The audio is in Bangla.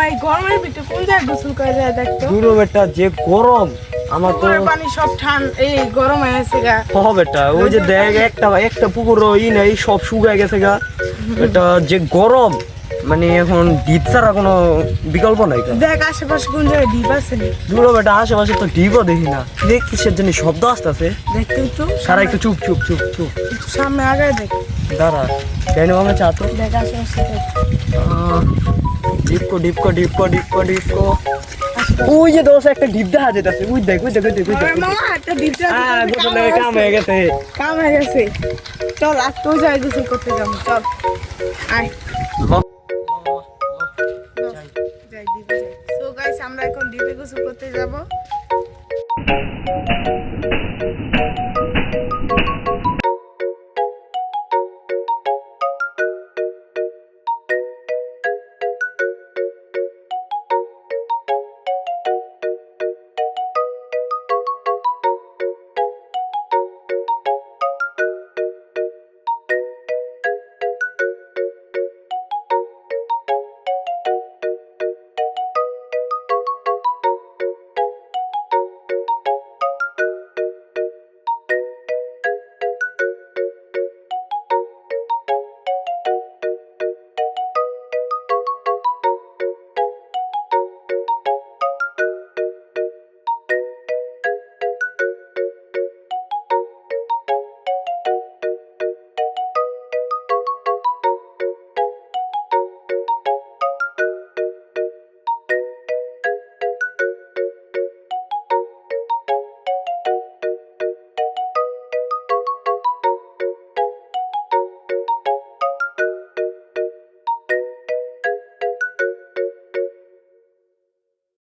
মামা এই গরমের ভিতরে কোন জায়গায় গোসল করে যায় দেখতো? দূরও বেটা যে গরম আমার তো পুকুরের পানি সব এই গরম হয়ে গেছে গা। বেটা ওই যে দেখ একটা পুকুর নেই সব শুকায় গেছে গা। এটা যে গরম মানে এখন ডিপ ছাড়া কোনো বিকল্প নাই। দেখ আশেপাশে কোন জায়গায় ডিপ আছে নি? দূরও বেটা আশেপাশে তো ডিপও দেখি না। দেখ কিসের জন্য শব্দ আসতেছে। দেখতে একটু সারা একটু চুপ চুপ চুপ চুপ একটু সামনে আগায় দেখ। দাঁড়া কেন মামা চা তো দেখ আশেপাশে দেখ। ডিপকো ডিপকো ডিপকো ডিপকো ডিপকো ওই যে দোষ একটা ডিপ দেখা যেতেছে ওই দেখ ওই দেখ ওই দেখ ওই দেখ মামা একটা ডিপ গোসলে কাম হয়ে গেছে। কাম হয়ে গেছে। চল আজকে ওই জায়গায় গোসল করতে যাবো চল আয় যাই ডিপে যাই। সো গাইস আমরা এখন ডিপে গোসল করতে যাব।